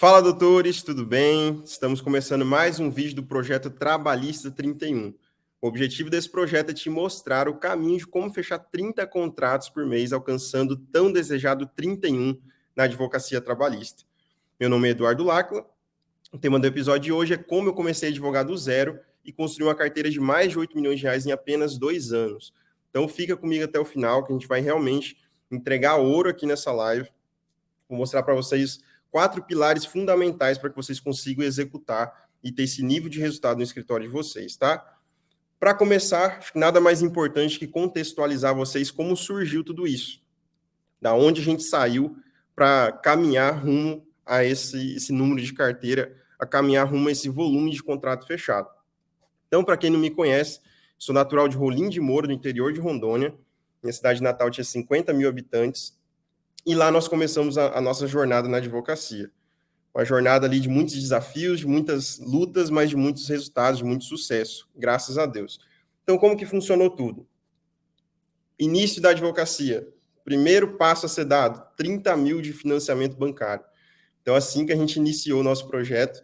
Fala, doutores, tudo bem? Estamos começando mais um vídeo do projeto Trabalhista 31. O objetivo desse projeto é te mostrar o caminho de como fechar 30 contratos por mês, alcançando o tão desejado 31 na advocacia trabalhista. Meu nome é Eduardo Lacla. O tema do episódio de hoje é como eu comecei a advogar do zero e construí uma carteira de mais de 8 milhões de reais em apenas 2 anos. Então fica comigo até o final, que a gente vai realmente entregar ouro aqui nessa live. Vou mostrar para vocês 4 pilares fundamentais para que vocês consigam executar e ter esse nível de resultado no escritório de vocês, tá? Para começar, acho que nada mais importante que contextualizar vocês como surgiu tudo isso. Da onde a gente saiu para caminhar rumo a esse número de carteira, a caminhar rumo a esse volume de contrato fechado. Então, para quem não me conhece, sou natural de Rolim de Moura, do interior de Rondônia. Minha cidade natal tinha 50 mil habitantes. E lá nós começamos a nossa jornada na advocacia. Uma jornada ali de muitos desafios, de muitas lutas, mas de muitos resultados, de muito sucesso, graças a Deus. Então, como que funcionou tudo? Início da advocacia. Primeiro passo a ser dado, 30 mil de financiamento bancário. Então, assim que a gente iniciou o nosso projeto,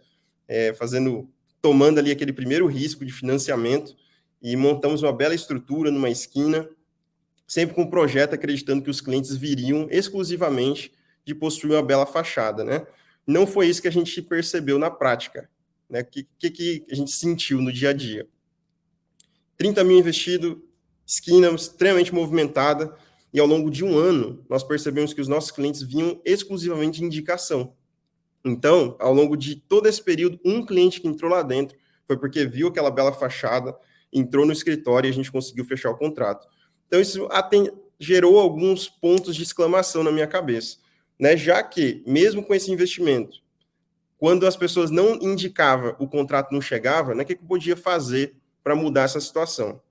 tomando ali aquele primeiro risco de financiamento e montamos uma bela estrutura numa esquina, sempre com o projeto acreditando que os clientes viriam exclusivamente de possuir uma bela fachada, né? Não foi isso que a gente percebeu na prática, né? O que a gente sentiu no dia a dia? 30 mil investido, esquina extremamente movimentada, e ao longo de um ano, nós percebemos que os nossos clientes vinham exclusivamente de indicação. Então, ao longo de todo esse período, um cliente que entrou lá dentro foi porque viu aquela bela fachada, entrou no escritório e a gente conseguiu fechar o contrato. Então, isso gerou alguns pontos de exclamação na minha cabeça, né? Já que, mesmo com esse investimento, quando as pessoas não indicavam, o contrato não chegava, né? O que eu podia fazer para mudar essa situação?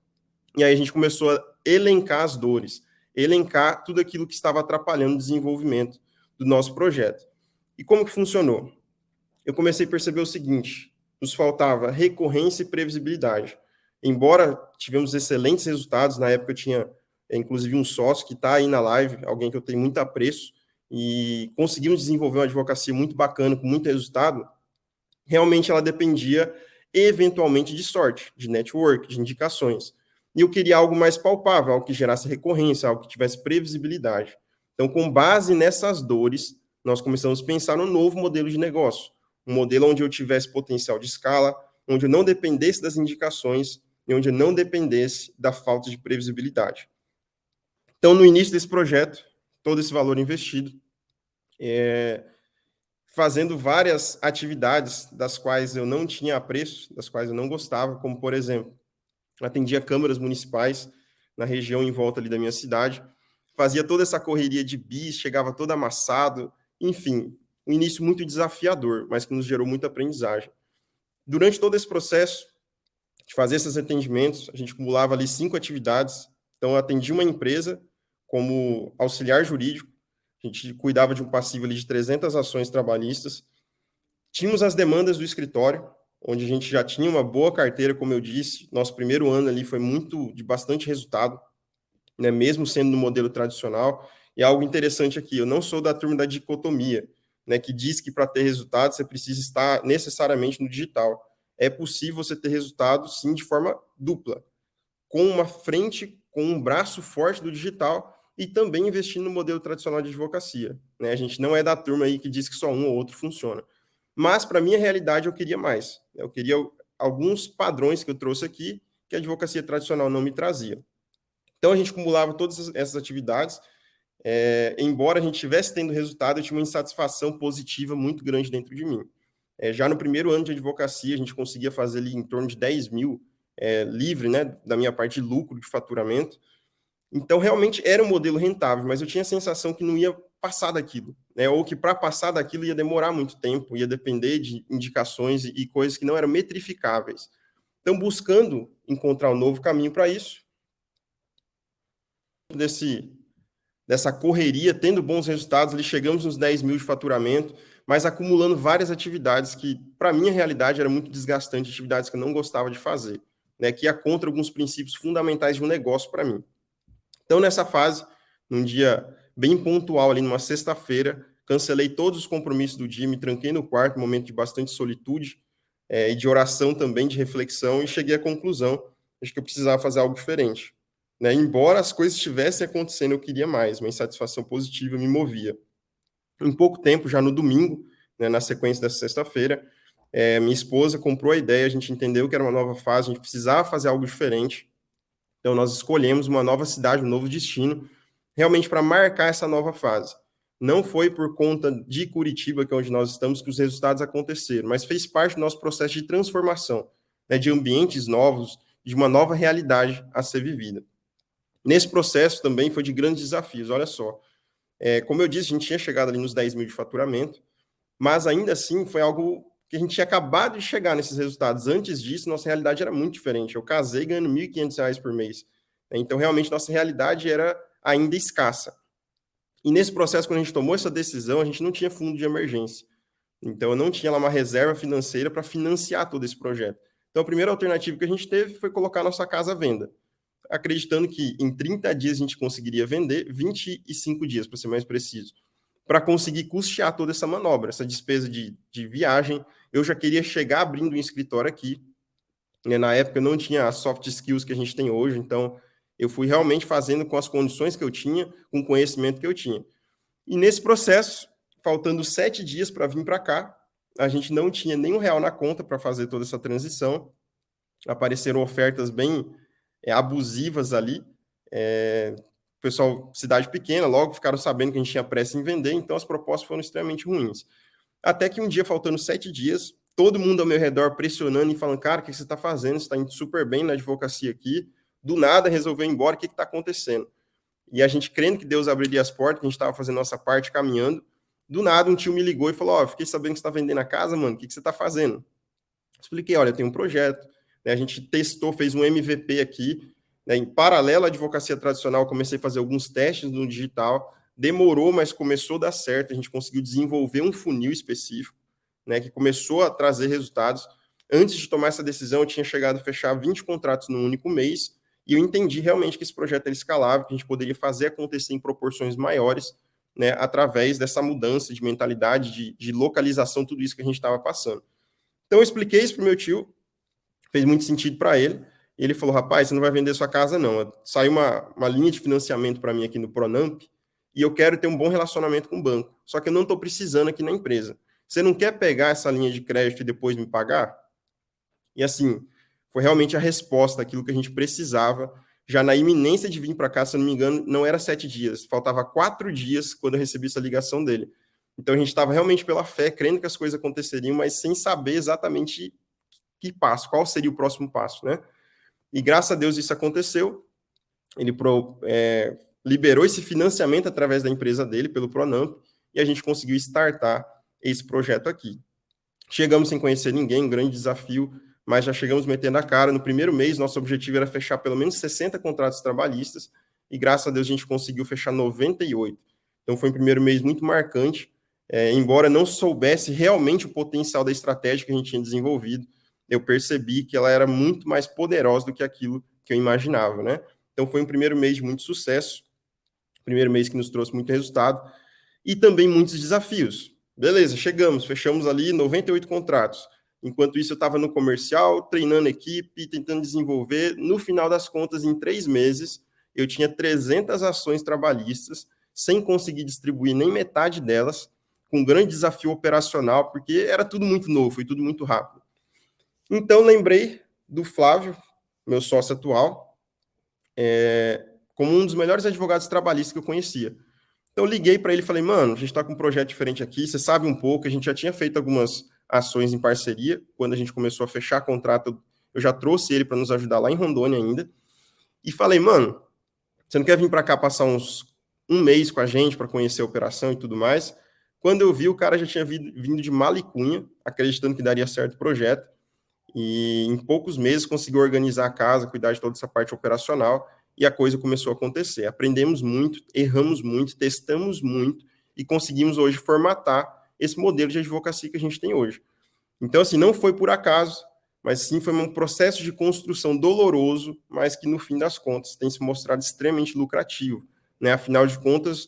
E aí a gente começou a elencar as dores, elencar tudo aquilo que estava atrapalhando o desenvolvimento do nosso projeto. E como que funcionou? Eu comecei a perceber o seguinte: nos faltava recorrência e previsibilidade. Embora tivemos excelentes resultados, na época eu tinha, inclusive, um sócio que está aí na live, alguém que eu tenho muito apreço, e conseguimos desenvolver uma advocacia muito bacana, com muito resultado, realmente ela dependia, eventualmente, de sorte, de network, de indicações. E eu queria algo mais palpável, algo que gerasse recorrência, algo que tivesse previsibilidade. Então, com base nessas dores, nós começamos a pensar no novo modelo de negócio, um modelo onde eu tivesse potencial de escala, onde eu não dependesse das indicações e onde eu não dependesse da falta de previsibilidade. Então, no início desse projeto, todo esse valor investido, fazendo várias atividades das quais eu não tinha apreço, das quais eu não gostava, como, por exemplo, atendia câmaras municipais na região em volta ali da minha cidade, fazia toda essa correria de bis, chegava todo amassado, enfim, um início muito desafiador, mas que nos gerou muita aprendizagem. Durante todo esse processo de fazer esses atendimentos, a gente acumulava ali 5 atividades. Então, eu atendi uma empresa como auxiliar jurídico, a gente cuidava de um passivo ali de 300 ações trabalhistas. Tínhamos as demandas do escritório, onde a gente já tinha uma boa carteira, como eu disse. Nosso primeiro ano ali foi de bastante resultado, né, mesmo sendo no modelo tradicional. E algo interessante aqui, eu não sou da turma da dicotomia, né, que diz que para ter resultado você precisa estar necessariamente no digital. É possível você ter resultado, sim, de forma dupla, com uma frente, com um braço forte do digital e também investindo no modelo tradicional de advocacia, né? A gente não é da turma aí que diz que só um ou outro funciona. Mas, para a minha realidade, eu queria mais. Eu queria alguns padrões que eu trouxe aqui que a advocacia tradicional não me trazia. Então, a gente acumulava todas essas atividades. Embora a gente estivesse tendo resultado, eu tinha uma insatisfação positiva muito grande dentro de mim. Já no primeiro ano de advocacia, a gente conseguia fazer ali em torno de 10 mil livre, né, da minha parte de lucro, de faturamento. Então, realmente era um modelo rentável, mas eu tinha a sensação que não ia passar daquilo, né? Ou que para passar daquilo ia demorar muito tempo, ia depender de indicações e coisas que não eram metrificáveis. Então, buscando encontrar um novo caminho para isso, dessa correria, tendo bons resultados, ali chegamos nos 10 mil de faturamento, mas acumulando várias atividades que, para minha realidade, era muito desgastante, atividades que eu não gostava de fazer, né? Que ia contra alguns princípios fundamentais de um negócio para mim. Então, nessa fase, num dia bem pontual, ali numa sexta-feira, cancelei todos os compromissos do dia, me tranquei no quarto, um momento de bastante solitude e de oração também, de reflexão, e cheguei à conclusão de que eu precisava fazer algo diferente. Né? Embora as coisas estivessem acontecendo, eu queria mais, uma insatisfação positiva me movia. Em pouco tempo, já no domingo, né, na sequência dessa sexta-feira, minha esposa comprou a ideia, a gente entendeu que era uma nova fase, a gente precisava fazer algo diferente. Então, nós escolhemos uma nova cidade, um novo destino, realmente para marcar essa nova fase. Não foi por conta de Curitiba, que é onde nós estamos, que os resultados aconteceram, mas fez parte do nosso processo de transformação, né, de ambientes novos, de uma nova realidade a ser vivida. Nesse processo também foi de grandes desafios, olha só. Como eu disse, a gente tinha chegado ali nos 10 mil de faturamento, mas ainda assim foi algo que a gente tinha acabado de chegar nesses resultados. Antes disso, nossa realidade era muito diferente. Eu casei ganhando R$ 1.500 por mês. Então, realmente, nossa realidade era ainda escassa. E nesse processo, quando a gente tomou essa decisão, a gente não tinha fundo de emergência. Então, eu não tinha lá uma reserva financeira para financiar todo esse projeto. Então, a primeira alternativa que a gente teve foi colocar nossa casa à venda, acreditando que em 30 dias a gente conseguiria vender, 25 dias, para ser mais preciso, para conseguir custear toda essa manobra, essa despesa de viagem. Eu já queria chegar abrindo um escritório aqui, né? Na época eu não tinha as soft skills que a gente tem hoje, então eu fui realmente fazendo com as condições que eu tinha, com o conhecimento que eu tinha. E nesse processo, faltando 7 dias para vir para cá, a gente não tinha nenhum real na conta para fazer toda essa transição. Apareceram ofertas bem abusivas ali. Pessoal, cidade pequena, logo ficaram sabendo que a gente tinha pressa em vender, então as propostas foram extremamente ruins. Até que um dia, faltando 7 dias, todo mundo ao meu redor pressionando e falando, cara, o que você está fazendo? Você está indo super bem na advocacia aqui, do nada resolveu ir embora, o que está acontecendo? E a gente crendo que Deus abriria as portas, que a gente estava fazendo nossa parte, caminhando, do nada um tio me ligou e falou, fiquei sabendo que você está vendendo a casa, mano, o que você está fazendo? Expliquei, olha, eu tenho um projeto, né, a gente testou, fez um MVP aqui, né, em paralelo à advocacia tradicional, comecei a fazer alguns testes no digital, demorou, mas começou a dar certo, a gente conseguiu desenvolver um funil específico, né, que começou a trazer resultados. Antes de tomar essa decisão, eu tinha chegado a fechar 20 contratos num único mês, e eu entendi realmente que esse projeto era escalável, que a gente poderia fazer acontecer em proporções maiores, né, através dessa mudança de mentalidade, de localização, tudo isso que a gente estava passando. Então, eu expliquei isso para o meu tio, fez muito sentido para ele, e ele falou, rapaz, você não vai vender sua casa, não. Saiu uma linha de financiamento para mim aqui no Pronamp, e eu quero ter um bom relacionamento com o banco, só que eu não estou precisando aqui na empresa. Você não quer pegar essa linha de crédito e depois me pagar? E assim, foi realmente a resposta daquilo que a gente precisava, já na iminência de vir para cá, se eu não me engano, não era 7 dias, faltava 4 dias quando eu recebi essa ligação dele. Então a gente estava realmente pela fé, crendo que as coisas aconteceriam, mas sem saber exatamente que passo, qual seria o próximo passo, né? E graças a Deus isso aconteceu. Ele liberou esse financiamento através da empresa dele, pelo Pronamp, e a gente conseguiu startar esse projeto aqui. Chegamos sem conhecer ninguém, um grande desafio, mas já chegamos metendo a cara. No primeiro mês, nosso objetivo era fechar pelo menos 60 contratos trabalhistas, e graças a Deus a gente conseguiu fechar 98. Então foi um primeiro mês muito marcante, embora não soubesse realmente o potencial da estratégia que a gente tinha desenvolvido, eu percebi que ela era muito mais poderosa do que aquilo que eu imaginava, né? Então foi um primeiro mês de muito sucesso, primeiro mês que nos trouxe muito resultado, e também muitos desafios. Beleza, chegamos, fechamos ali 98 contratos. Enquanto isso, eu estava no comercial, treinando equipe, tentando desenvolver. No final das contas, em 3 meses, eu tinha 300 ações trabalhistas, sem conseguir distribuir nem metade delas, com um grande desafio operacional, porque era tudo muito novo, foi tudo muito rápido. Então, lembrei do Flávio, meu sócio atual, como um dos melhores advogados trabalhistas que eu conhecia. Então, eu liguei para ele e falei, mano, a gente está com um projeto diferente aqui, você sabe um pouco, a gente já tinha feito algumas ações em parceria, quando a gente começou a fechar contrato, eu já trouxe ele para nos ajudar lá em Rondônia ainda, e falei, mano, você não quer vir para cá passar um mês com a gente para conhecer a operação e tudo mais? Quando eu vi, o cara já tinha vindo de mala e cunha, acreditando que daria certo o projeto, e em poucos meses conseguiu organizar a casa, cuidar de toda essa parte operacional, e a coisa começou a acontecer. Aprendemos muito, erramos muito, testamos muito, e conseguimos hoje formatar esse modelo de advocacia que a gente tem hoje. Então, assim, não foi por acaso, mas sim foi um processo de construção doloroso, mas que no fim das contas tem se mostrado extremamente lucrativo, né? Afinal de contas,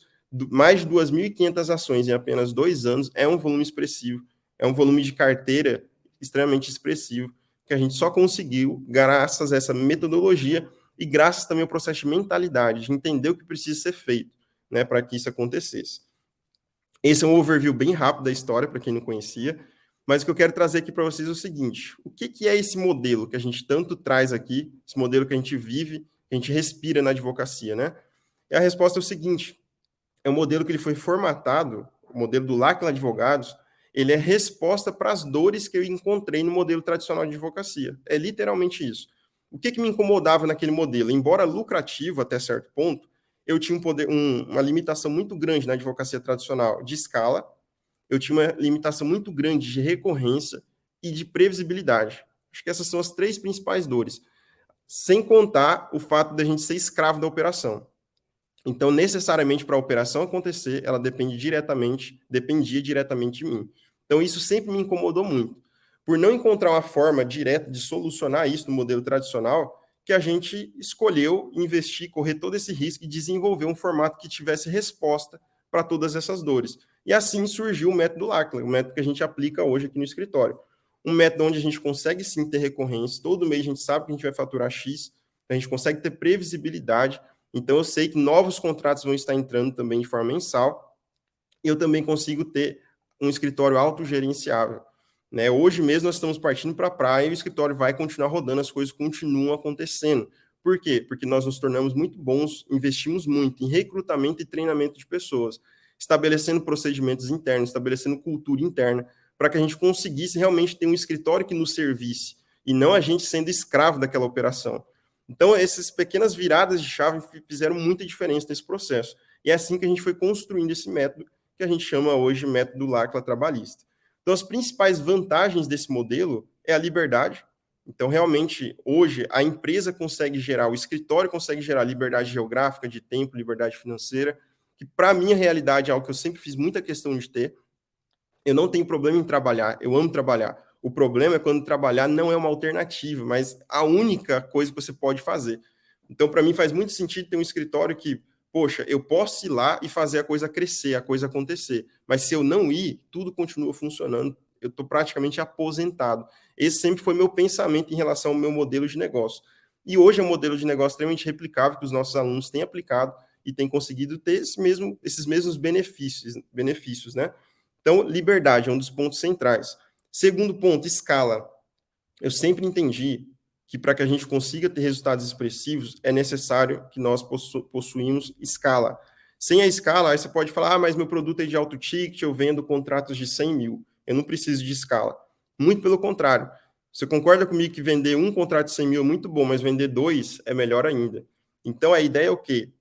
mais de 2.500 ações em apenas 2 anos é um volume expressivo, é um volume de carteira extremamente expressivo, que a gente só conseguiu graças a essa metodologia e graças também ao processo de mentalidade, de entender o que precisa ser feito, né, para que isso acontecesse. Esse é um overview bem rápido da história, para quem não conhecia, mas o que eu quero trazer aqui para vocês é o seguinte: o que é esse modelo que a gente tanto traz aqui, esse modelo que a gente vive, que a gente respira na advocacia, né? E a resposta é o seguinte: é um modelo que ele foi formatado, o modelo do Lackland Advogados, ele é resposta para as dores que eu encontrei no modelo tradicional de advocacia. É literalmente isso. O que me incomodava naquele modelo? Embora lucrativo até certo ponto, eu tinha uma limitação muito grande na advocacia tradicional de escala, eu tinha uma limitação muito grande de recorrência e de previsibilidade. Acho que essas são as 3 principais dores. Sem contar o fato da gente ser escravo da operação. Então, necessariamente, para a operação acontecer, ela dependia diretamente de mim. Então, isso sempre me incomodou muito. Por não encontrar uma forma direta de solucionar isso no modelo tradicional, que a gente escolheu investir, correr todo esse risco e desenvolver um formato que tivesse resposta para todas essas dores. E assim surgiu o método Lackland, o método que a gente aplica hoje aqui no escritório. Um método onde a gente consegue sim ter recorrência, todo mês a gente sabe que a gente vai faturar X, a gente consegue ter previsibilidade. Então, eu sei que novos contratos vão estar entrando também de forma mensal. Eu também consigo ter um escritório autogerenciável. Né? Hoje mesmo nós estamos partindo para a praia e o escritório vai continuar rodando, as coisas continuam acontecendo. Por quê? Porque nós nos tornamos muito bons, investimos muito em recrutamento e treinamento de pessoas, estabelecendo procedimentos internos, estabelecendo cultura interna, para que a gente conseguisse realmente ter um escritório que nos servisse, e não a gente sendo escravo daquela operação. Então, essas pequenas viradas de chave fizeram muita diferença nesse processo. E é assim que a gente foi construindo esse método, que a gente chama hoje de método Lackland trabalhista. Então, as principais vantagens desse modelo é a liberdade. Então, realmente, hoje, a empresa consegue gerar, o escritório consegue gerar liberdade geográfica, de tempo, liberdade financeira, que, para a minha realidade, é algo que eu sempre fiz muita questão de ter. Eu não tenho problema em trabalhar, eu amo trabalhar. O problema é quando trabalhar não é uma alternativa, mas a única coisa que você pode fazer. Então, para mim, faz muito sentido ter um escritório que, poxa, eu posso ir lá e fazer a coisa crescer, a coisa acontecer. Mas se eu não ir, tudo continua funcionando. Eu estou praticamente aposentado. Esse sempre foi meu pensamento em relação ao meu modelo de negócio. E hoje é um modelo de negócio extremamente replicável que os nossos alunos têm aplicado e têm conseguido ter esses mesmos benefícios, né? Então, liberdade é um dos pontos centrais. Segundo ponto, escala. Eu sempre entendi que para que a gente consiga ter resultados expressivos, é necessário que nós possuímos escala. Sem a escala, aí você pode falar, mas meu produto é de alto ticket, eu vendo contratos de 100 mil. Eu não preciso de escala. Muito pelo contrário. Você concorda comigo que vender um contrato de 100 mil é muito bom, mas vender 2 é melhor ainda. Então, a ideia é o quê?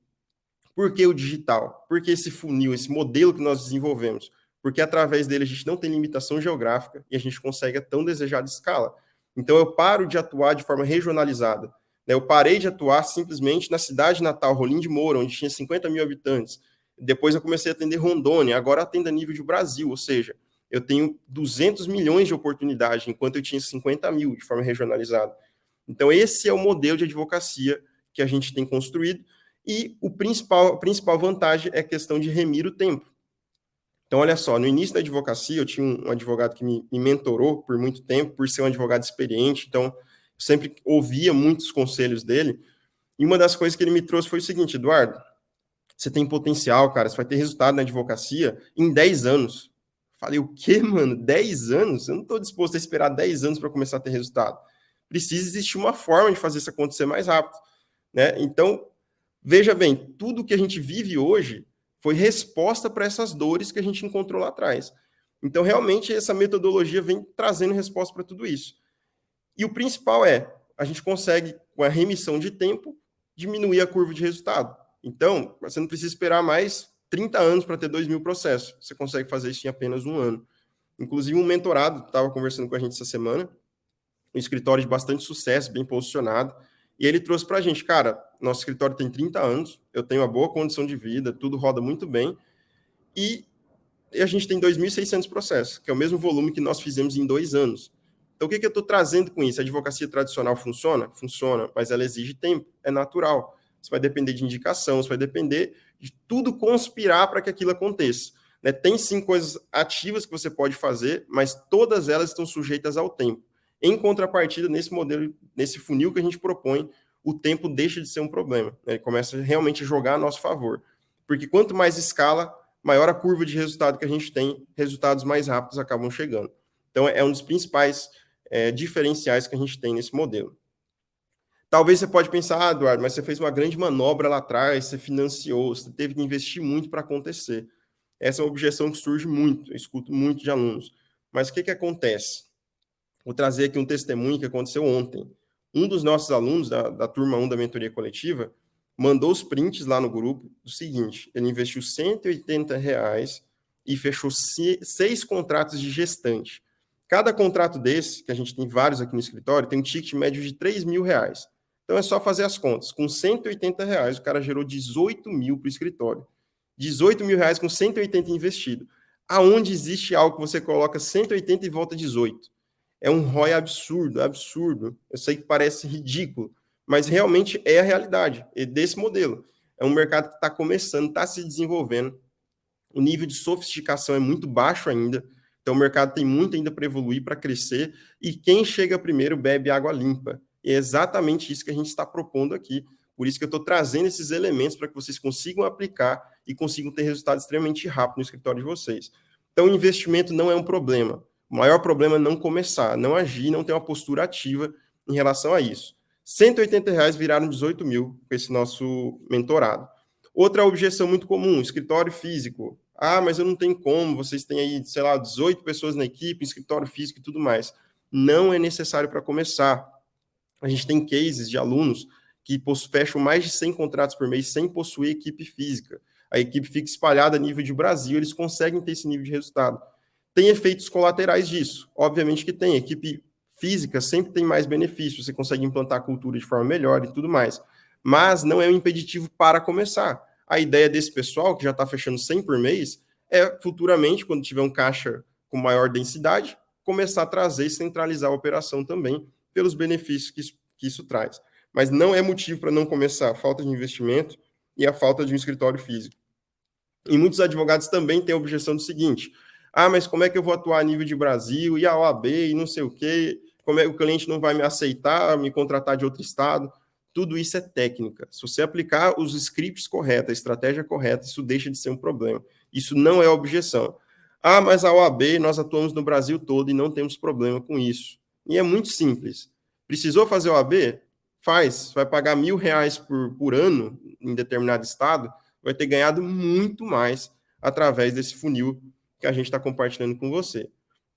Por que o digital? Por que esse funil, esse modelo que nós desenvolvemos? Porque através dele a gente não tem limitação geográfica e a gente consegue a tão desejada escala. Então eu paro de atuar de forma regionalizada. Né? Eu parei de atuar simplesmente na cidade natal, Rolim de Moura, onde tinha 50 mil habitantes. Depois eu comecei a atender Rondônia, agora atendo a nível de Brasil, ou seja, eu tenho 200 milhões de oportunidade, enquanto eu tinha 50 mil de forma regionalizada. Então esse é o modelo de advocacia que a gente tem construído, e a principal vantagem é a questão de remir o tempo. Então, olha só, no início da advocacia, eu tinha um advogado que me mentorou por muito tempo, por ser um advogado experiente, então eu sempre ouvia muitos conselhos dele, e uma das coisas que ele me trouxe foi o seguinte: Eduardo, você tem potencial, cara, você vai ter resultado na advocacia em 10 anos. Falei, o quê, mano? 10 anos? Eu não estou disposto a esperar 10 anos para começar a ter resultado. Precisa existir uma forma de fazer isso acontecer mais rápido. Né? Então, veja bem, tudo que a gente vive hoje foi resposta para essas dores que a gente encontrou lá atrás. Então, realmente, essa metodologia vem trazendo resposta para tudo isso. E o principal é, a gente consegue, com a remissão de tempo, diminuir a curva de resultado. Então, você não precisa esperar mais 30 anos para ter 2.000 processos. Você consegue fazer isso em apenas um ano. Inclusive, um mentorado estava conversando com a gente essa semana, um escritório de bastante sucesso, bem posicionado, e ele trouxe para a gente, cara, nosso escritório tem 30 anos, eu tenho uma boa condição de vida, tudo roda muito bem, e a gente tem 2.600 processos, que é o mesmo volume que nós fizemos em 2 anos. Então, o que eu estou trazendo com isso? A advocacia tradicional funciona? Funciona, mas ela exige tempo, é natural. Você vai depender de indicação, você vai depender de tudo conspirar para que aquilo aconteça. Né? Tem sim coisas ativas que você pode fazer, mas todas elas estão sujeitas ao tempo. Em contrapartida, nesse modelo, nesse funil que a gente propõe, o tempo deixa de ser um problema. Né? Ele começa realmente a jogar a nosso favor. Porque quanto mais escala, maior a curva de resultado que a gente tem, resultados mais rápidos acabam chegando. Então, é um dos principais diferenciais que a gente tem nesse modelo. Talvez você pode pensar, Eduardo, mas você fez uma grande manobra lá atrás, você financiou, você teve que investir muito para acontecer. Essa é uma objeção que surge muito, eu escuto muito de alunos. Mas o que acontece? Vou trazer aqui um testemunho que aconteceu ontem. Um dos nossos alunos, da turma 1 da mentoria coletiva, mandou os prints lá no grupo do seguinte: ele investiu R$ 180 e fechou 6 contratos de gestante. Cada contrato desse, que a gente tem vários aqui no escritório, tem um ticket médio de R$ 3.000. Então é só fazer as contas. Com R$ 180, o cara gerou 18 mil para o escritório. R$ 18.000 com 180 investido. Aonde existe algo que você coloca 180 e volta 18? É um ROI absurdo, absurdo. Eu sei que parece ridículo, mas realmente é a realidade desse modelo. É um mercado que está começando, está se desenvolvendo. O nível de sofisticação é muito baixo ainda. Então, o mercado tem muito ainda para evoluir, para crescer. E quem chega primeiro bebe água limpa. E é exatamente isso que a gente está propondo aqui. Por isso que eu estou trazendo esses elementos para que vocês consigam aplicar e consigam ter resultado extremamente rápido no escritório de vocês. Então, o investimento não é um problema. O maior problema é não começar, não agir, não ter uma postura ativa em relação a isso. R$ 180 viraram 18 mil com esse nosso mentorado. Outra objeção muito comum, escritório físico. Ah, mas eu não tenho como, vocês têm aí, sei lá, 18 pessoas na equipe, escritório físico e tudo mais. Não é necessário para começar. A gente tem cases de alunos que fecham mais de 100 contratos por mês sem possuir equipe física. A equipe fica espalhada a nível de Brasil, eles conseguem ter esse nível de resultado. Tem efeitos colaterais disso? Obviamente que tem. A equipe física sempre tem mais benefícios, você consegue implantar a cultura de forma melhor e tudo mais. Mas não é um impeditivo para começar. A ideia desse pessoal, que já está fechando 100 por mês, é futuramente, quando tiver um caixa com maior densidade, começar a trazer e centralizar a operação também, pelos benefícios que isso traz. Mas não é motivo para não começar a falta de investimento e a falta de um escritório físico. E muitos advogados também têm a objeção do seguinte: ah, mas como é que eu vou atuar a nível de Brasil, e a OAB, e não sei o quê, como é que o cliente não vai me aceitar, me contratar de outro estado? Tudo isso é técnica. Se você aplicar os scripts corretos, a estratégia correta, isso deixa de ser um problema. Isso não é objeção. Ah, mas a OAB, nós atuamos no Brasil todo e não temos problema com isso. E é muito simples. Precisou fazer OAB? Faz. Vai pagar R$ 1.000 por ano em determinado estado, vai ter ganhado muito mais através desse funil que a gente está compartilhando com você.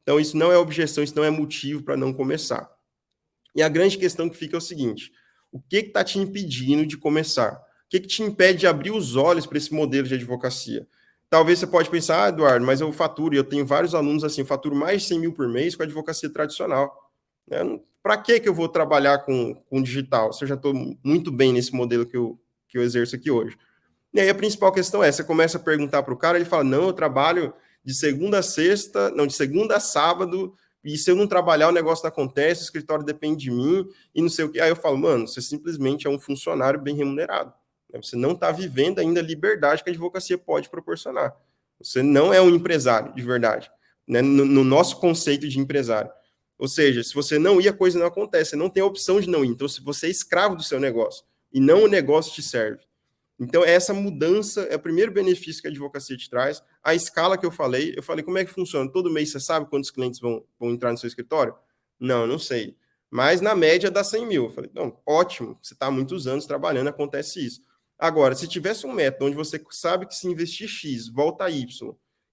Então, isso não é objeção, isso não é motivo para não começar. E a grande questão que fica é o seguinte: o que está te impedindo de começar? O que te impede de abrir os olhos para esse modelo de advocacia? Talvez você pode pensar, ah, Eduardo, mas eu faturo, e eu tenho vários alunos assim, eu faturo mais de 100 mil por mês com a advocacia tradicional. Para que eu vou trabalhar com digital, se eu já estou muito bem nesse modelo que eu exerço aqui hoje? E aí a principal questão é, você começa a perguntar para o cara, ele fala, não, eu trabalho de segunda a sexta, não, de segunda a sábado, e se eu não trabalhar, o negócio não acontece, o escritório depende de mim, e não sei o que. Aí eu falo, mano, você simplesmente é um funcionário bem remunerado. Você não está vivendo ainda a liberdade que a advocacia pode proporcionar. Você não é um empresário, de verdade, né? No nosso conceito de empresário. Ou seja, se você não ir, a coisa não acontece, você não tem a opção de não ir. Então, se você é escravo do seu negócio, e não o negócio te serve. Então, essa mudança é o primeiro benefício que a advocacia te traz. A escala que eu falei, como é que funciona? Todo mês você sabe quantos clientes vão entrar no seu escritório? Não, não sei. Mas na média dá 100 mil. Eu falei, não, ótimo, você está há muitos anos trabalhando, acontece isso. Agora, se tivesse um método onde você sabe que se investir X, volta Y,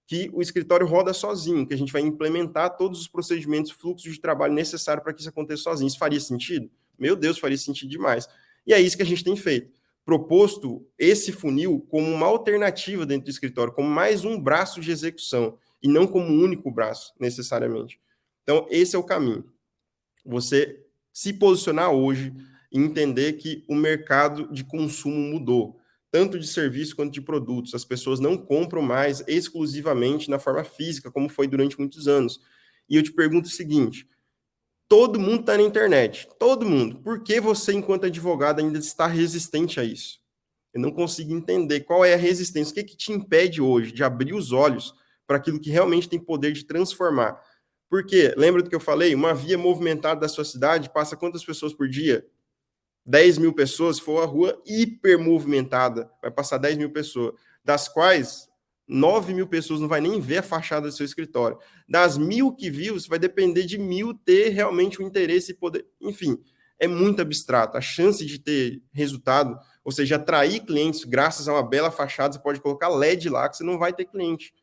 que o escritório roda sozinho, que a gente vai implementar todos os procedimentos, fluxos de trabalho necessários para que isso aconteça sozinho, isso faria sentido? Meu Deus, faria sentido demais. E é isso que a gente tem feito. Proposto esse funil como uma alternativa dentro do escritório, como mais um braço de execução, e não como um único braço, necessariamente. Então, esse é o caminho. Você se posicionar hoje e entender que o mercado de consumo mudou, tanto de serviço quanto de produtos. As pessoas não compram mais exclusivamente na forma física, como foi durante muitos anos. E eu te pergunto o seguinte: todo mundo está na internet, todo mundo. Por que você, enquanto advogado, ainda está resistente a isso? Eu não consigo entender qual é a resistência, o que, que te impede hoje de abrir os olhos para aquilo que realmente tem poder de transformar. Porque, lembra do que eu falei? Uma via movimentada da sua cidade passa quantas pessoas por dia? 10 mil pessoas, se for a rua hiper movimentada, vai passar 10 mil pessoas, das quais 9 mil pessoas não vai nem ver a fachada do seu escritório. Das 1.000 que viu, você vai depender de 1.000 ter realmente o interesse e poder. Enfim, é muito abstrato. A chance de ter resultado, ou seja, atrair clientes graças a uma bela fachada, você pode colocar LED lá que você não vai ter cliente.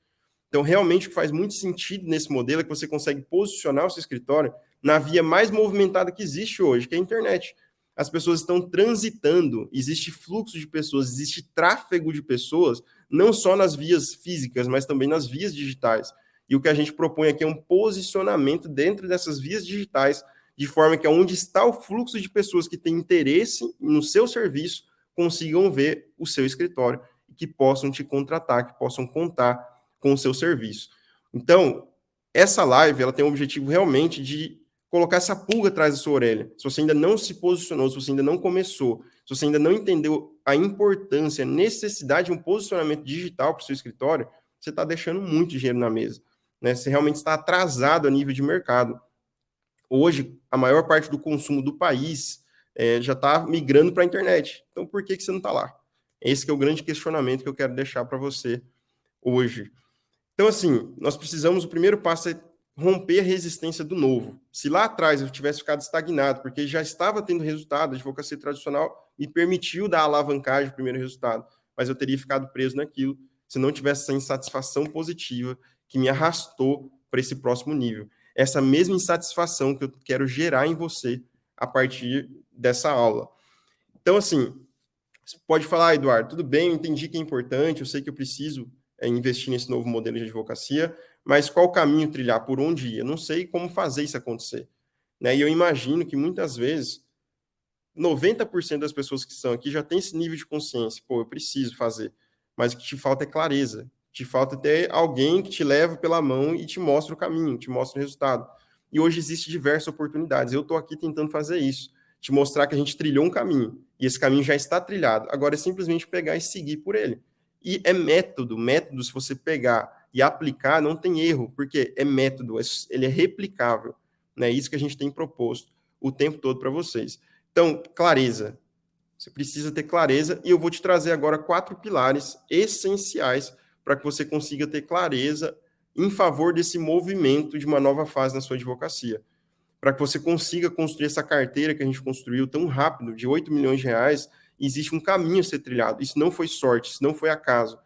Então, realmente, o que faz muito sentido nesse modelo é que você consegue posicionar o seu escritório na via mais movimentada que existe hoje, que é a internet. As pessoas estão transitando, existe fluxo de pessoas, existe tráfego de pessoas, não só nas vias físicas, mas também nas vias digitais. E o que a gente propõe aqui é um posicionamento dentro dessas vias digitais, de forma que onde está o fluxo de pessoas que têm interesse no seu serviço, consigam ver o seu escritório e que possam te contratar, que possam contar com o seu serviço. Então, essa live ela tem o objetivo realmente de colocar essa pulga atrás da sua orelha. Se você ainda não se posicionou, se você ainda não começou, se você ainda não entendeu a importância, a necessidade de um posicionamento digital para o seu escritório, você está deixando muito dinheiro na mesa. Né? Você realmente está atrasado a nível de mercado. Hoje, a maior parte do consumo do país já está migrando para a internet. Então, por que você não está lá? Esse que é o grande questionamento que eu quero deixar para você hoje. Então, assim, nós precisamos, o primeiro passo é romper a resistência do novo. Se lá atrás eu tivesse ficado estagnado, porque já estava tendo resultado, a advocacia tradicional me permitiu dar a alavancagem do primeiro resultado, mas eu teria ficado preso naquilo se não tivesse essa insatisfação positiva que me arrastou para esse próximo nível. Essa mesma insatisfação que eu quero gerar em você a partir dessa aula. Então, assim, você pode falar, Eduardo, tudo bem, eu entendi que é importante, eu sei que eu preciso investir nesse novo modelo de advocacia, mas qual caminho trilhar, por onde ir? Eu não sei como fazer isso acontecer. Né? E eu imagino que muitas vezes 90% das pessoas que estão aqui já tem esse nível de consciência. Pô, eu preciso fazer. Mas o que te falta é clareza. Te falta ter alguém que te leva pela mão e te mostra o caminho, te mostra o resultado. E hoje existem diversas oportunidades. Eu estou aqui tentando fazer isso. Te mostrar que a gente trilhou um caminho. E esse caminho já está trilhado. Agora é simplesmente pegar e seguir por ele. E é método. Método, se você pegar e aplicar, não tem erro. Porque é método. Ele é replicável. É isso que a gente tem proposto o tempo todo para vocês. Então, clareza. Você precisa ter clareza e eu vou te trazer agora 4 pilares essenciais para que você consiga ter clareza em favor desse movimento de uma nova fase na sua advocacia. Para que você consiga construir essa carteira que a gente construiu tão rápido, de 8 milhões de reais, existe um caminho a ser trilhado. Isso não foi sorte, isso não foi acaso.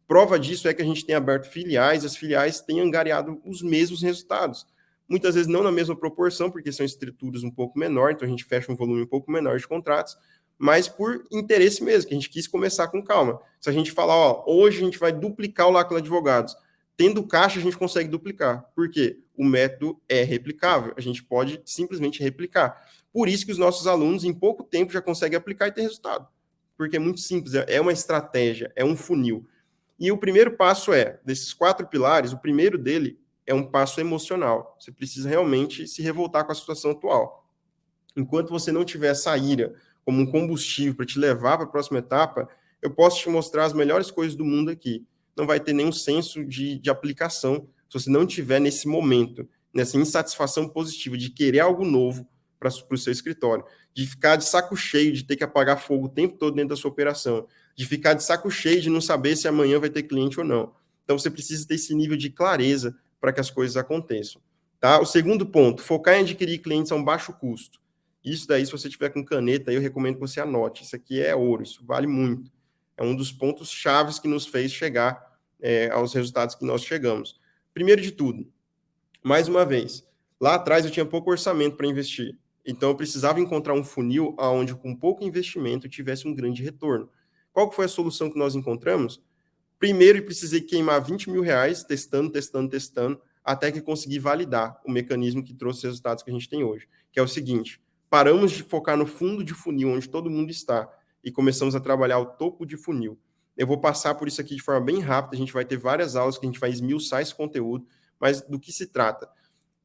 Prova disso é que a gente tem aberto filiais, as filiais têm angariado os mesmos resultados. Muitas vezes não na mesma proporção, porque são estruturas um pouco menor, então a gente fecha um volume um pouco menor de contratos, mas por interesse mesmo, que a gente quis começar com calma. Se a gente falar, ó, hoje a gente vai duplicar o Lacla Advogados, tendo caixa a gente consegue duplicar. Por quê? O método é replicável, a gente pode simplesmente replicar. Por isso que os nossos alunos, em pouco tempo, já conseguem aplicar e ter resultado. Porque é muito simples, é uma estratégia, é um funil. E o primeiro passo desses 4 pilares, o primeiro dele é um passo emocional. Você precisa realmente se revoltar com a situação atual. Enquanto você não tiver essa ira como um combustível para te levar para a próxima etapa, eu posso te mostrar as melhores coisas do mundo aqui. Não vai ter nenhum senso de aplicação se você não tiver nesse momento, nessa insatisfação positiva de querer algo novo para o seu escritório, de ficar de saco cheio de ter que apagar fogo o tempo todo dentro da sua operação, de ficar de saco cheio de não saber se amanhã vai ter cliente ou não. Então, você precisa ter esse nível de clareza para que as coisas aconteçam. Tá? O segundo ponto, focar em adquirir clientes a um baixo custo. Isso daí, se você tiver com caneta, eu recomendo que você anote. Isso aqui é ouro, isso vale muito. É um dos pontos chaves que nos fez chegar aos resultados que nós chegamos. Primeiro de tudo, mais uma vez, lá atrás eu tinha pouco orçamento para investir. Então, eu precisava encontrar um funil onde, com pouco investimento, eu tivesse um grande retorno. Qual que foi a solução que nós encontramos? Primeiro, eu precisei queimar 20 mil reais, testando, até que consegui validar o mecanismo que trouxe os resultados que a gente tem hoje, que é o seguinte: paramos de focar no fundo de funil, onde todo mundo está, e começamos a trabalhar o topo de funil. Eu vou passar por isso aqui de forma bem rápida, a gente vai ter várias aulas que a gente vai esmiuçar esse conteúdo, mas do que se trata?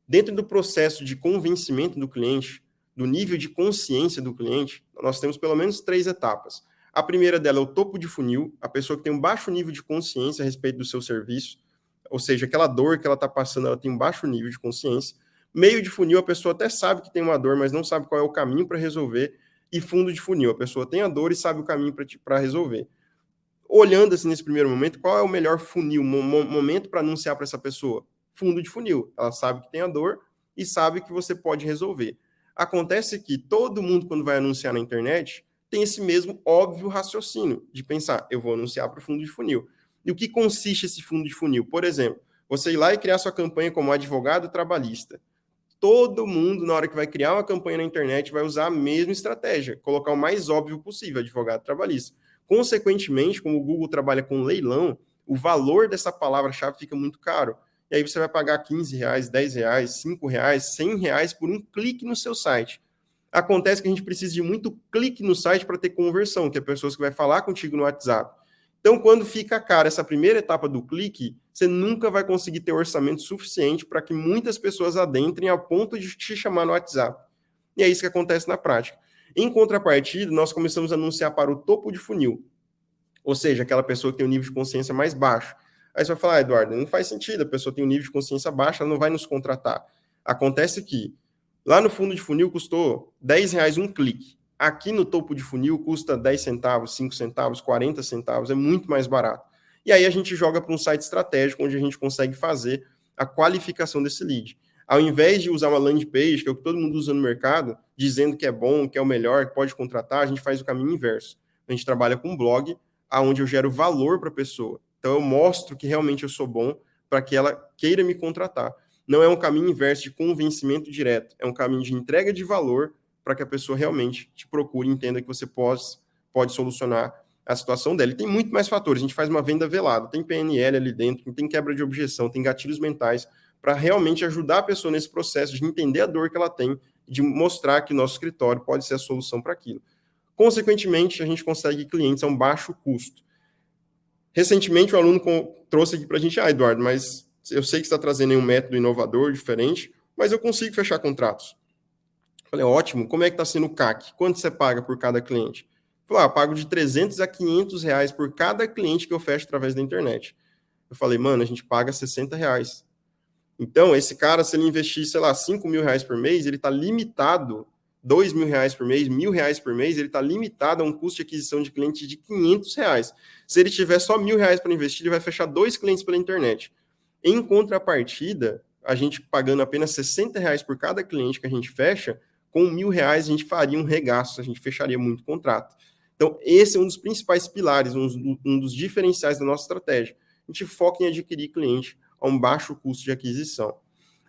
Dentro do processo de convencimento do cliente, do nível de consciência do cliente, nós temos pelo menos 3 etapas. A primeira dela é o topo de funil, a pessoa que tem um baixo nível de consciência a respeito do seu serviço, ou seja, aquela dor que ela está passando, ela tem um baixo nível de consciência. Meio de funil, a pessoa até sabe que tem uma dor, mas não sabe qual é o caminho para resolver. E fundo de funil, a pessoa tem a dor e sabe o caminho para resolver. Olhando assim nesse primeiro momento, qual é o melhor funil, momento para anunciar para essa pessoa? Fundo de funil. Ela sabe que tem a dor e sabe que você pode resolver. Acontece que todo mundo, quando vai anunciar na internet, tem esse mesmo óbvio raciocínio de pensar, eu vou anunciar para o fundo de funil. E o que consiste esse fundo de funil? Por exemplo, você ir lá e criar sua campanha como advogado trabalhista. Todo mundo, na hora que vai criar uma campanha na internet, vai usar a mesma estratégia, colocar o mais óbvio possível, advogado trabalhista. Consequentemente, como o Google trabalha com leilão, o valor dessa palavra-chave fica muito caro. E aí você vai pagar R$15, R$10, R$5, R$100 por um clique no seu site. Acontece que a gente precisa de muito clique no site para ter conversão, que é pessoas que vai falar contigo no WhatsApp. Então, quando fica caro essa primeira etapa do clique, você nunca vai conseguir ter orçamento suficiente para que muitas pessoas adentrem a ponto de te chamar no WhatsApp. E é isso que acontece na prática. Em contrapartida, nós começamos a anunciar para o topo de funil, ou seja, aquela pessoa que tem um nível de consciência mais baixo. Aí você vai falar, Eduardo, não faz sentido, a pessoa tem um nível de consciência baixo, ela não vai nos contratar. Acontece que lá no fundo de funil custou R$10 um clique. Aqui no topo de funil custa 10 centavos, 5 centavos, 40 centavos, é muito mais barato. E aí a gente joga para um site estratégico onde a gente consegue fazer a qualificação desse lead. Ao invés de usar uma landing page, que é o que todo mundo usa no mercado, dizendo que é bom, que é o melhor, que pode contratar, a gente faz o caminho inverso. A gente trabalha com um blog, onde eu gero valor para a pessoa. Então eu mostro que realmente eu sou bom para que ela queira me contratar. Não é um caminho inverso de convencimento direto, é um caminho de entrega de valor para que a pessoa realmente te procure e entenda que você pode solucionar a situação dela. E tem muito mais fatores. A gente faz uma venda velada, tem PNL ali dentro, tem quebra de objeção, tem gatilhos mentais, para realmente ajudar a pessoa nesse processo de entender a dor que ela tem, de mostrar que nosso escritório pode ser a solução para aquilo. Consequentemente, a gente consegue clientes a um baixo custo. Recentemente, o aluno trouxe aqui para a gente, Eduardo, mas eu sei que você está trazendo um método inovador, diferente, mas eu consigo fechar contratos. Falei, ótimo, como é que está sendo o CAC? Quanto você paga por cada cliente? Falei, pago de R$300 a R$500 por cada cliente que eu fecho através da internet. Eu falei, mano, a gente paga R$60. Então, esse cara, se ele investir, sei lá, R$5.000 por mês, ele está limitado, R$2.000 por mês, R$1.000 por mês, ele está limitado a um custo de aquisição de cliente de R$500. Se ele tiver só R$1.000 para investir, ele vai fechar 2 clientes pela internet. Em contrapartida, a gente pagando apenas R$60 por cada cliente que a gente fecha, com R$1.000 a gente faria um regaço, a gente fecharia muito contrato. Então, esse é um dos principais pilares, um dos diferenciais da nossa estratégia. A gente foca em adquirir cliente a um baixo custo de aquisição.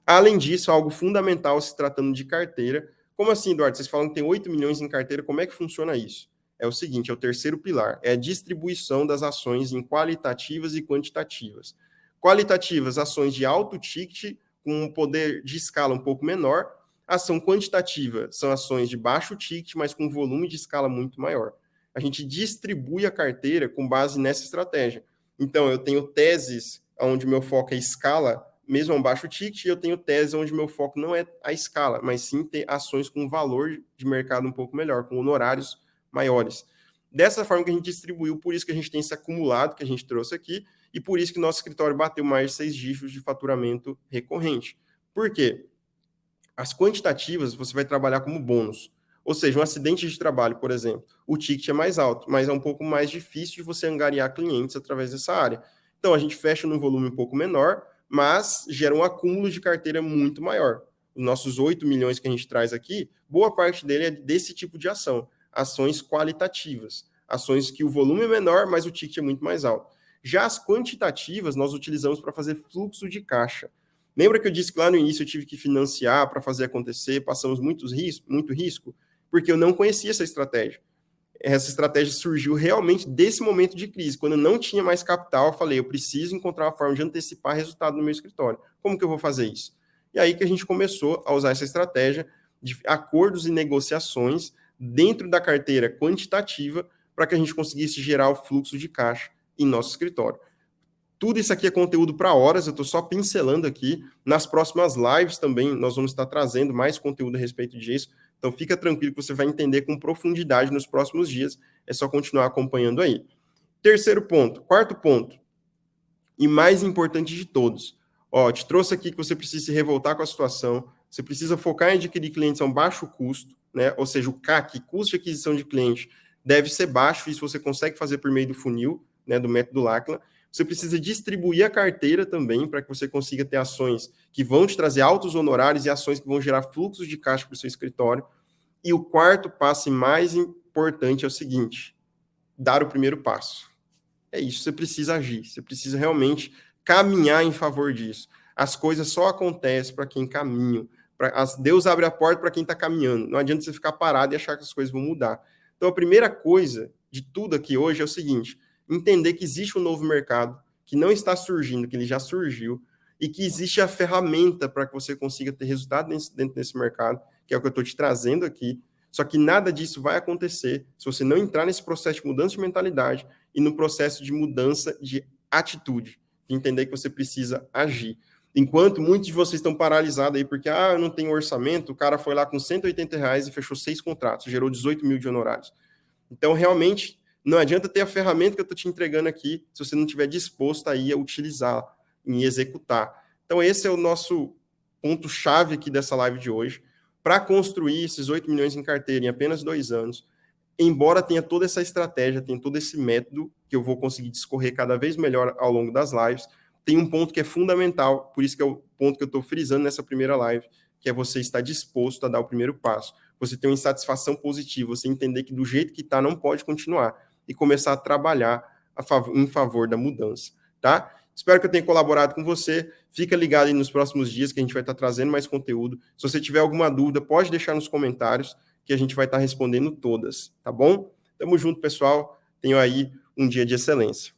Além disso, algo fundamental se tratando de carteira. Como assim, Eduardo? Vocês falam que tem 8 milhões em carteira, como é que funciona isso? É o seguinte, é o terceiro pilar, é a distribuição das ações em qualitativas e quantitativas. Qualitativas, ações de alto ticket, com um poder de escala um pouco menor. Ação quantitativa são ações de baixo ticket, mas com volume de escala muito maior. A gente distribui a carteira com base nessa estratégia. Então, eu tenho teses onde meu foco é escala, mesmo a um baixo ticket, e eu tenho teses onde meu foco não é a escala, mas sim ter ações com valor de mercado um pouco melhor, com honorários maiores. Dessa forma que a gente distribuiu, por isso que a gente tem esse acumulado que a gente trouxe aqui, e por isso que nosso escritório bateu mais de 6 dígitos de faturamento recorrente. Por quê? As quantitativas você vai trabalhar como bônus. Ou seja, um acidente de trabalho, por exemplo, o ticket é mais alto, mas é um pouco mais difícil de você angariar clientes através dessa área. Então, a gente fecha num volume um pouco menor, mas gera um acúmulo de carteira muito maior. Os nossos 8 milhões que a gente traz aqui, boa parte dele é desse tipo de ação. Ações qualitativas. Ações que o volume é menor, mas o ticket é muito mais alto. Já as quantitativas, nós utilizamos para fazer fluxo de caixa. Lembra que eu disse que lá no início eu tive que financiar para fazer acontecer, passamos muito risco, porque eu não conhecia essa estratégia. Essa estratégia surgiu realmente desse momento de crise. Quando eu não tinha mais capital, eu falei, eu preciso encontrar uma forma de antecipar resultado no meu escritório. Como que eu vou fazer isso? E aí que a gente começou a usar essa estratégia de acordos e negociações dentro da carteira quantitativa para que a gente conseguisse gerar o fluxo de caixa em nosso escritório. Tudo isso aqui é conteúdo para horas, eu estou só pincelando aqui. Nas próximas lives também nós vamos estar trazendo mais conteúdo a respeito disso, Então, fica tranquilo que você vai entender com profundidade nos próximos dias. É só continuar acompanhando aí. Terceiro ponto. Quarto ponto. E mais importante de todos. Ó, te trouxe aqui que você precisa se revoltar com a situação. Você precisa focar em adquirir clientes a um baixo custo, né? Ou seja, o CAC, custo de aquisição de cliente, deve ser baixo. Isso você consegue fazer por meio do funil, né? Do método Lachlan. Você precisa distribuir a carteira também para que você consiga ter ações que vão te trazer altos honorários e ações que vão gerar fluxos de caixa para o seu escritório. E o quarto passo e mais importante é o seguinte: dar o primeiro passo. É isso, você precisa agir, você precisa realmente caminhar em favor disso. As coisas só acontecem para quem caminha. Deus abre a porta para quem está caminhando. Não adianta você ficar parado e achar que as coisas vão mudar. Então, a primeira coisa de tudo aqui hoje é o seguinte: entender que existe um novo mercado, que não está surgindo, que ele já surgiu, e que existe a ferramenta para que você consiga ter resultado dentro desse mercado, que é o que eu estou te trazendo aqui. Só que nada disso vai acontecer se você não entrar nesse processo de mudança de mentalidade e no processo de mudança de atitude, de entender que você precisa agir. Enquanto muitos de vocês estão paralisados aí porque, eu não tenho orçamento, o cara foi lá com R$ 180 e fechou 6 contratos, gerou 18 mil de honorários. Então, realmente, não adianta ter a ferramenta que eu estou te entregando aqui se você não estiver disposto aí a utilizar, em executar. Então, esse é o nosso ponto-chave aqui dessa live de hoje. Para construir esses 8 milhões em carteira em apenas 2 anos, embora tenha toda essa estratégia, tenha todo esse método que eu vou conseguir discorrer cada vez melhor ao longo das lives, tem um ponto que é fundamental, por isso que é o ponto que eu estou frisando nessa primeira live, que é você estar disposto a dar o primeiro passo. Você ter uma insatisfação positiva, você entender que do jeito que está não pode continuar e começar a trabalhar em favor da mudança, tá? Espero que eu tenha colaborado com você. Fica ligado aí nos próximos dias que a gente vai estar trazendo mais conteúdo. Se você tiver alguma dúvida, pode deixar nos comentários que a gente vai estar respondendo todas, tá bom? Tamo junto, pessoal. Tenham aí um dia de excelência.